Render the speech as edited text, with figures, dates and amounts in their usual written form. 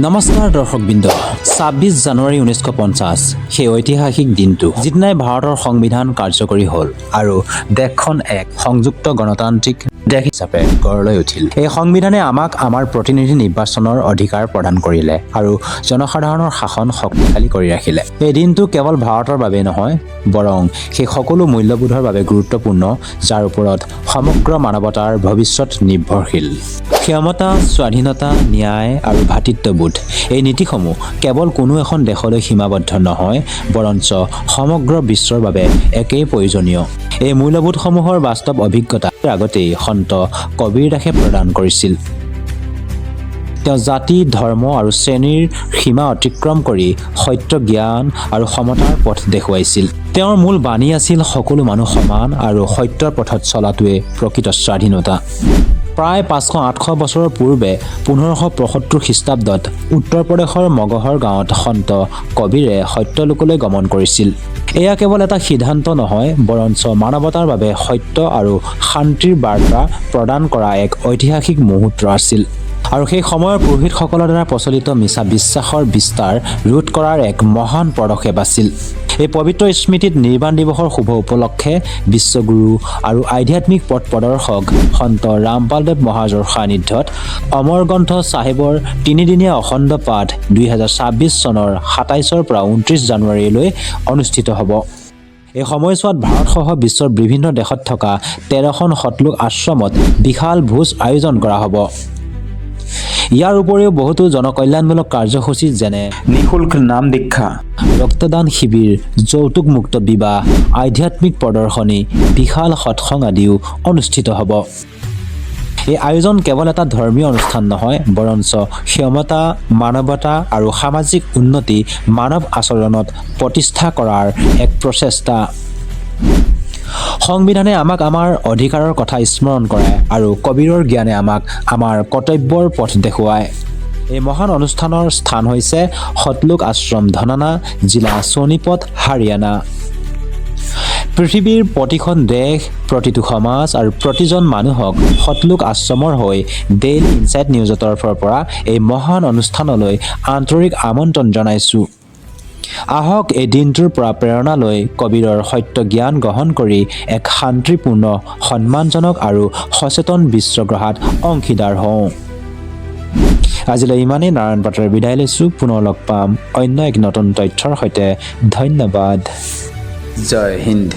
নমস্কাৰ দৰ্শকবৃন্দ ২৬ জানুৱাৰী ১৯৫০ সেই ঐতিহাসিক দিনটো যিদিনাই ভাৰতৰ সংবিধান কাৰ্যকৰী হ'ল আৰু দেশখন এক সংযুক্ত গণতান্ত্ৰিক দেশ হিচাপে গঢ় লৈ উঠিল। এই সংবিধানে আমাক আমাৰ প্ৰতিনিধি নিৰ্বাচনৰ অধিকাৰ প্ৰদান কৰিলে আৰু জনসাধাৰণৰ শাসন শক্তিশালী কৰি ৰাখিলে। এই দিনটো কেৱল ভাৰতৰ বাবে নহয়, বৰং সেই সকলো মূল্যবোধৰ বাবে গুৰুত্বপূৰ্ণ যাৰ ওপৰত সমগ্ৰ মানৱতাৰ ভৱিষ্যত নিৰ্ভৰশীল। ক্ষমতা, স্বাধীনতা, ন্যায় আৰু ভাতৃত্ববোধ এই নীতিসমূহ কেৱল কোনো এখন দেশলৈ সীমাবদ্ধ নহয়, বৰঞ্চ সমগ্ৰ বিশ্বৰ বাবে একেই প্ৰয়োজনীয়। এই মূল্যবোধসমূহৰ বাস্তৱ অভিজ্ঞতাৰ আগতেই সন্ত কবিৰ দাসে প্ৰদান কৰিছিল। তেওঁ জাতি, ধৰ্ম আৰু শ্ৰেণীৰ সীমা অতিক্ৰম কৰি সত্য, জ্ঞান আৰু সমতাৰ পথ দেখুৱাইছিল। তেওঁৰ মূল বাণী আছিল সকলো মানুহ সমান আৰু সত্যৰ পথত চলাটোৱে প্ৰকৃত স্বাধীনতা। প্ৰায় ৫০০-৮০০ বছৰৰ পূৰ্বে ১৫৭৫ খ্ৰীষ্টাব্দত উত্তৰ প্ৰদেশৰ মগহৰ গাঁৱত সন্ত কবিৰে সত্যলোকলৈ গমন কৰিছিল। এয়া কেৱল এটা সিদ্ধান্ত নহয়, বৰঞ্চ মানৱতাৰ বাবে সত্য আৰু শান্তিৰ বাৰ্তা প্ৰদান কৰা এক ঐতিহাসিক মুহূৰ্ত আছিল। আৰু সেই সময়ৰ পুৰোহিতসকলৰ দ্বাৰা প্ৰচলিত মিছা বিশ্বাসৰ বিস্তাৰ ৰোধ কৰাৰ এক মহান পদক্ষেপ আছিল। এই পবিত্ৰ স্মৃতিত নিৰ্বাণ দিৱসৰ শুভ উপলক্ষে বিশ্বগুৰু আৰু আধ্যাত্মিক পথ প্ৰদৰ্শক সন্ত ৰামপালদেৱ মহাৰাজৰ সান্নিধ্যত অমৰ গ্ৰন্থ চাহিবৰ ৩দিনীয়া অখণ্ড পাঠ ২০২৬ চনৰ ২৭ৰ পৰা ২৯ জানুৱাৰীলৈ অনুষ্ঠিত হ'ব। এই সময়ছোৱাত ভাৰতসহ বিশ্বৰ বিভিন্ন দেশত থকা ১৩খন সতলোক আশ্ৰমত বিশাল ভোজ আয়োজন কৰা হ'ব। ইয়াৰ উপৰিও বহুতো জনকল্যাণমূলক কাৰ্যসূচী যেনে নিঃশুল্ক নাম দীক্ষা, ৰক্তদান শিবিৰ, যৌতুকমুক্ত বিবাহ, আধ্যাত্মিক প্ৰদৰ্শনী, বিশাল সৎসং আদিও অনুষ্ঠিত হ'ব। এই আয়োজন কেৱল এটা ধৰ্মীয় অনুষ্ঠান নহয়, বৰঞ্চ ক্ষমতা, মানৱতা আৰু সামাজিক উন্নতি মানৱ আচৰণত প্ৰতিষ্ঠা কৰাৰ এক প্ৰচেষ্টা। সংবিধানে আমাক আমাৰ অধিকাৰৰ কথা স্মৰণ কৰায় আৰু কবিৰৰ জ্ঞানে আমাক আমাৰ কৰ্তব্যৰ পথ দেখুৱায়। এই মহান অনুষ্ঠানৰ স্থান হৈছে সতলোক আশ্ৰম, ধনানা, জিলা সোনিপত, হাৰিয়ানা। পৃথিৱীৰ প্ৰতিখন দেশ, প্ৰতিটো সমাজ আৰু প্ৰতিজন মানুহক সতলোক আশ্ৰমৰ হৈ ডেইলি ইনচাইট নিউজৰ তৰফৰ পৰা এই মহান অনুষ্ঠানলৈ আন্তৰিক আমন্ত্ৰণ জনাইছোঁ। আহক এই দিনটোৰ পৰা প্ৰেৰণা লৈ কবিৰৰ সত্য জ্ঞান গ্ৰহণ কৰি এক শান্তিপূৰ্ণ, সন্মানজনক আৰু সচেতন বিশ্ব গঢ়াত অংশীদাৰ হওঁ। আজিলৈ ইমানেই। নাৰায়ণ পাটৰে বিদায় লৈছোঁ। পুনৰ লগ পাম অন্য এক নতুন তথ্যৰ সৈতে। ধন্যবাদ। জয় হিন্দ।